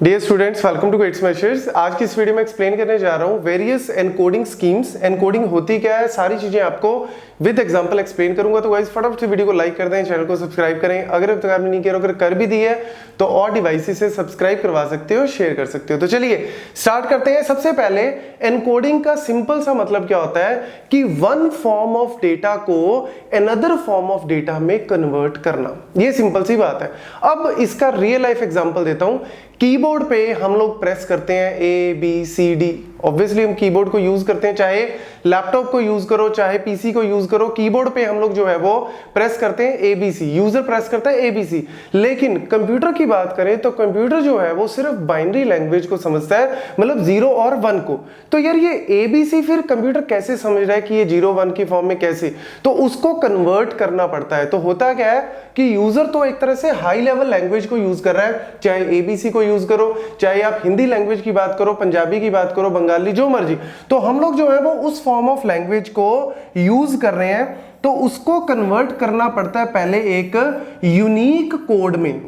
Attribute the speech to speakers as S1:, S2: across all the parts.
S1: Dear students, welcome to Quick Smashers. आज की इस वीडियो में एक्सप्लेन करने जा रहा हूँ वेरियस एनकोडिंग स्कीम्स। एनकोडिंग होती क्या है, सारी चीजें आपको विद एग्जांपल एक्सप्लेन करूंगा। तो गाइस फटाफट से वीडियो को लाइक कर दें, चैनल को सब्सक्राइब करें। अगर अब तक आपने नहीं किया, अगर कर भी दी है तो और डिवाइसेस से सब्सक्राइब करवा सकते हो, शेयर कर सकते हो। तो चलिए स्टार्ट करते हैं। सबसे पहले एनकोडिंग का सिंपल सा मतलब क्या होता है कि वन फॉर्म ऑफ डेटा को अनदर फॉर्म ऑफ डेटा में कन्वर्ट करना। ये सिंपल सी बात है। अब इसका रियल लाइफ एग्जांपल देता हूं। कीबोर्ड पे हम लोग प्रेस करते हैं A B C D. Obviously हम कीबोर्ड को यूज करते हैं, चाहे लैपटॉप को यूज करो चाहे पीसी को यूज करो, कीबोर्ड पे हम लोग जो है वो प्रेस करते हैं एबीसी, यूजर प्रेस करता है एबीसी। लेकिन कंप्यूटर की बात करें तो कंप्यूटर जो है वो सिर्फ बाइनरी लैंग्वेज को समझता है, मतलब 0 और 1 को। तो यार ये एबीसी फिर कंप्यूटर कैसे समझ रहा है कि ये 0 1 की फॉर्म में कैसे, तो उसको कन्वर्ट करना पड़ता है। तो होता क्या है कि यूजर तो एक तरह से हाई लेवल लैंग्वेज को यूज कर रहा है, चाहे एबीसी को यूज करो, चाहे आप हिंदी लैंग्वेज की बात करो, पंजाबी की बात करो, बंगाली, जो मर्जी। तो हम लोग जो है वो उस फॉर्म ऑफ लैंग्वेज को यूज कर रहे हैं, तो उसको कन्वर्ट करना पड़ता है पहले एक यूनिक कोड में।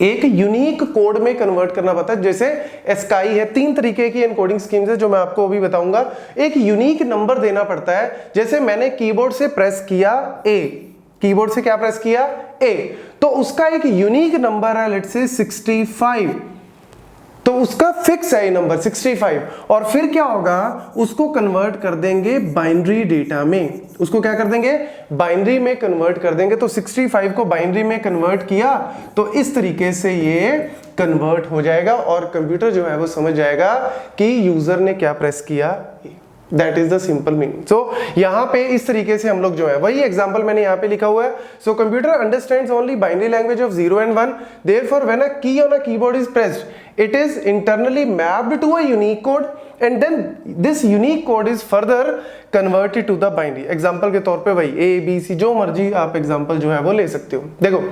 S1: एक यूनिक कोड में कन्वर्ट करना पड़ता है। जैसे एस्काई है, 3 तरीके की एनकोडिंग स्कीम्स है जो मैं आपको अभी बताऊंगा। एक यूनिक नंबर देना पड़ता है। जैसे मैंने कीबोर्ड से प्रेस किया ए, कीबोर्ड से क्या प्रेस किया ए, तो उसका एक यूनिक नंबर है, लेट्स से 65। तो उसका फिक्स है ये नंबर 65। और फिर क्या होगा, उसको कन्वर्ट कर देंगे बाइनरी डेटा में। उसको क्या कर देंगे, बाइनरी में कन्वर्ट कर देंगे। तो 65 को बाइनरी में कन्वर्ट किया तो इस तरीके से ये कन्वर्ट हो जाएगा और कंप्यूटर जो है वो समझ जाएगा कि यूजर ने क्या प्रेस किया। That is the simple meaning. So यहां पे इस तरीके से हम लोग जो है, वही एग्जांपल मैंने यहां पे लिखा हुआ है। So computer understands only binary language of 0 and 1, therefore when a key on a keyboard is pressed it is internally mapped to a unique code and then this unique code is further converted to the binary. Example के तौर पे वही ए B सी, जो मर्जी आप example जो है वो ले सकते हो। देखो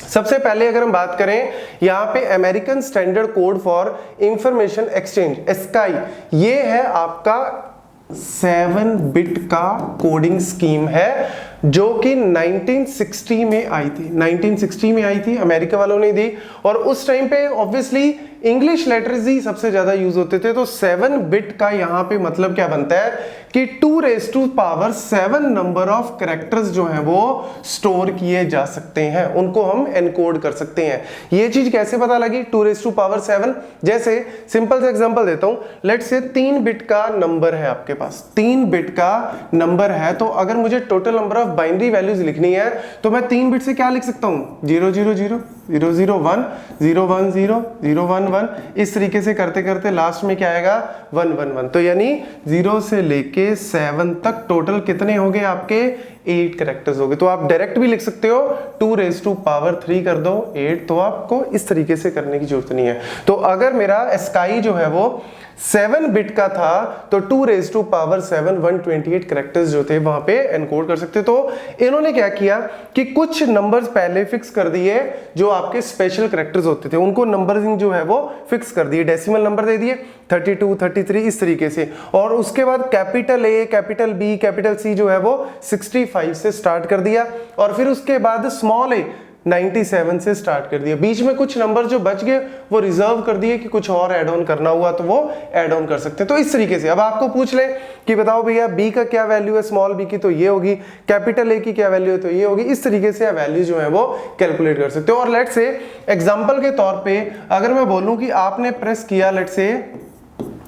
S1: सबसे पहले अगर हम बात करें यहां पे American standard code for information exchange, ASCII, ये है आपका 7 बिट का कोडिंग स्कीम है जो कि 1960 में आई थी। 1960 में आई थी, अमेरिका वालों ने दी। और उस टाइम पे ऑब्वियसली इंग्लिश लेटर्स ही सबसे ज्यादा यूज होते थे। तो 7 बिट का यहां पे मतलब क्या बनता है कि 2⁻⁷ नंबर ऑफ कैरेक्टर्स जो है वो स्टोर किए जा सकते हैं, उनको हम एनकोड कर सकते हैं। ये चीज कैसे पता लगी 2⁻7? जैसे सिंपल सा एग्जांपल देता हूं। लेट्स से 3 बिट का नंबर है आपके पास, 3 बिट का नंबर है। तो अगर मुझे total number of binary values लिखनी है तो मैं 3 बिट से क्या लिख सकता हूं, 0 0 0 0 0 1 0 1 0 0 1 1, इस तरीके से करते करते लास्ट में क्या आएगा 1 1 1। तो यानी 0 से लेके 7 तक टोटल कितने हो गए आपके, 8 कैरेक्टर्स हो गए। तो आप डायरेक्ट भी लिख सकते हो 2⁻³ कर दो 8, तो आपको इस तरीके से करने की जरूरत नहीं है। तो अगर मेरा एस्काई जो है वो 7 बिट का था तो 2⁻7 128 कैरेक्टर्स जो थे वहां पे एनकोड कर सकते। तो इन्होंने क्या किया कि कुछ नंबर्स पहले फिक्स कर दिए, जो आपके स्पेशल कैरेक्टर्स होते थे उनको नंबरिंग जो है वो फिक्स कर दिए, डेसिमल नंबर दे दिए 32 33 इस तरीके से। और उसके बाद capital A, capital B, capital C जो है वो 65 से स्टार्ट कर दिया। और फिर उसके बाद स्मॉल ए 97 से स्टार्ट कर दिया। बीच में कुछ नंबर जो बच गए वो रिजर्व कर दिए कि कुछ और ऐड ऑन करना हुआ तो वो ऐड ऑन कर सकते हैं। तो इस तरीके से अब आपको पूछ ले कि बताओ भैया बी का क्या वैल्यू है, स्मॉल बी की तो ये होगी, कैपिटल ए की क्या वैल्यू है तो ये होगी। इस तरीके से वैल्यू जो है वो कैलकुलेट कर सकते हो। और लेट्स से एग्जांपल के तौर पे अगर मैं बोलूं कि आपने प्रेस किया लेट्स से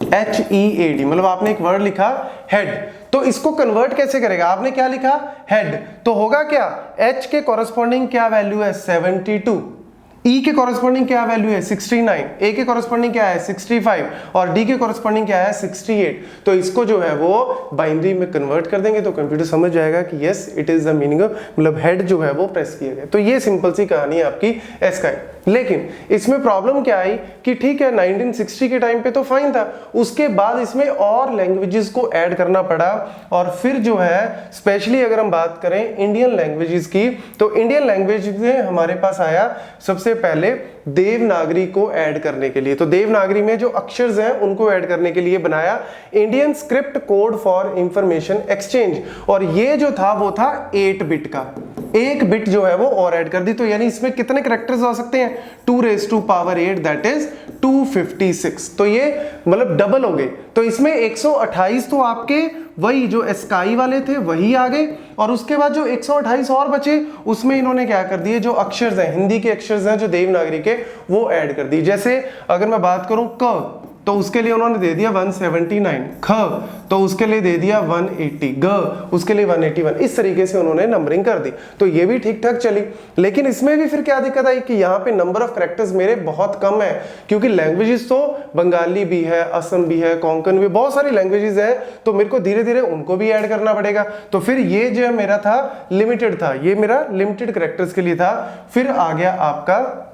S1: HEAD, मतलब आपने एक वर्ड लिखा हेड, तो इसको कन्वर्ट कैसे करेगा, आपने क्या लिखा हेड, तो होगा क्या H के कॉरेस्पॉन्डिंग क्या वैल्यू है 72, E के कॉरेस्पॉन्डिंग क्या वैल्यू है 69, A के कॉरेस्पॉन्डिंग क्या है 65 और D के कॉरेस्पॉन्डिंग क्या है 68। तो इसको जो है वो बाइनरी में कन्वर्ट कर देंगे तो कंप्यूटर समझ जाएगा कि yes it is the meaning of, मतलब हेड जो है वो प्रेस किया गया। तो ये सिंपल सी कहानी है आपकी एस्काई। लेकिन इसमें प्रॉब्लम क्या आई कि ठीक है 1960 के टाइम पे तो फाइन था, उसके बाद इसमें और लैंग्वेजेस को ऐड करना पड़ा। और फिर जो है स्पेशली अगर हम बात करें इंडियन लैंग्वेजेस की, तो इंडियन लैंग्वेज में हमारे पास आया सबसे सबसे पहले देवनागरी को ऐड करने के लिए, तो देवनागरी में जो अक्षर हैं उनको ऐड करने के लिए बनाया Indian script code for information exchange. और ये जो था वो था 8 बिट का, 1 बिट जो है वो और ऐड कर दी। तो यानी इसमें कितने कैरेक्टर्स आ सकते हैं, 2⁸ दैट इज 256। तो ये मतलब डबल हो गए। तो इसमें 128 तो आपके वही जो स्काई वाले थे वही आ गए, और उसके बाद जो 128 और बचे उसमें इन्होंने क्या कर दिए, जो अक्षर हैं हिंदी के अक्षर हैं जो देवनागरी के वो ऐड कर दी। जैसे अगर मैं बात करूं क, तो उसके लिए उन्होंने दे दिया 179, ख तो उसके लिए दे दिया 180, ग उसके लिए 181। इस तरीके से उन्होंने नंबरिंग कर दी। तो ये भी ठीक ठाक चली। लेकिन इसमें भी फिर क्या दिक्कत आई कि यहाँ पे नंबर ऑफ कैरेक्टर्स मेरे बहुत कम है, क्योंकि लैंग्वेजेस तो बंगाली भी है, असम भी है, कोंकण भी, बहुत सारी लैंग्वेजेस है, तो मेरे को धीरे धीरे उनको भी ऐड करना पड़ेगा। तो फिर ये जो मेरा था लिमिटेड था, ये मेरा लिमिटेड कैरेक्टर्स के लिए था। फिर आ गया आपका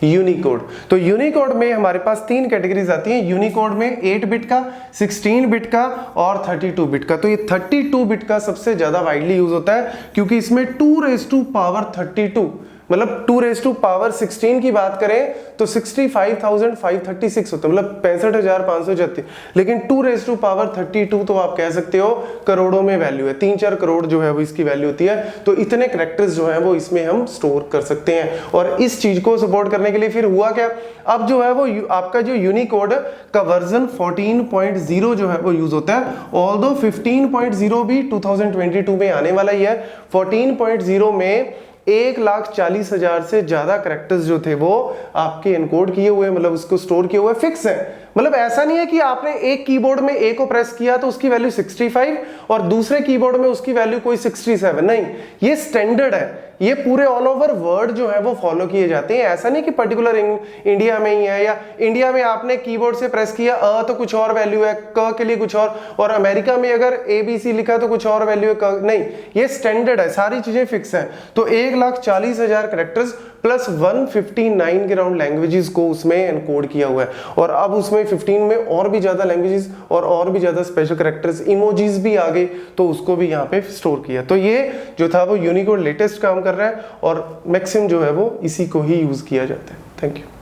S1: यूनिकोड। तो यूनिकोड में हमारे पास 3 कैटेगरीज आती हैं। यूनिकोड में 8 बिट का, 16 बिट का और 32 बिट का। तो ये 32 बिट का सबसे ज्यादा वाइडली यूज होता है, क्योंकि इसमें 2⁻32 मतलब 2⁻16 की बात करें तो 65,536 होता है, मतलब 65,536। लेकिन 2⁻32 तो आप कह सकते हो करोड़ों में वैल्यू है, 3-4 करोड़ जो है वो इसकी वैल्यू होती है। तो इतने कैरेक्टर्स जो है वो इसमें हम स्टोर कर सकते हैं। और इस चीज को सपोर्ट करने के लिए फिर हुआ क्या, अब जो है वो आपका जो यूनिकोड का वर्जन 14.0 जो है वो यूज होता है। ऑल्दो 15.0 भी 2022 में आने वाला ही है। 14.0 में 1,40,000 से ज्यादा कैरेक्टर्स जो थे वो आपके एनकोड किए हुए, मतलब उसको स्टोर किए हुए फिक्स है। मतलब ऐसा नहीं है कि आपने एक कीबोर्ड में ए को प्रेस किया तो उसकी वैल्यू 65 और दूसरे कीबोर्ड में उसकी वैल्यू कोई 67, नहीं, ये स्टैंडर्ड है। ये पूरे ऑल ओवर वर्ल्ड जो है वो फॉलो किए जाते हैं। ऐसा नहीं कि पर्टिकुलर इंडिया में ही है, या इंडिया में आपने कीबोर्ड से प्रेस किया अ तो कुछ और वैल्यू है, क के लिए कुछ और अमेरिका में अगर ABC लिखा तो कुछ और वैल्यू है, क नहीं, ये स्टैंडर्ड है, सारी चीजें फिक्स हैं। तो 1,40,000 कैरेक्टर्स प्लस 159 के राउंड लैंग्वेजेस को उसमें एनकोड किया हुआ है। और अब उसमें 15 में और भी ज्यादा लैंग्वेजेस और भी ज्यादा स्पेशल कैरेक्टर्स, इमोजीज भी आ गए, तो उसको भी यहाँ पे स्टोर किया। तो ये जो था वो यूनिकोड लेटेस्ट काम कर रहा है और मैक्सिमम जो है वो इसी को ही यूज किया जाता है। Thank you.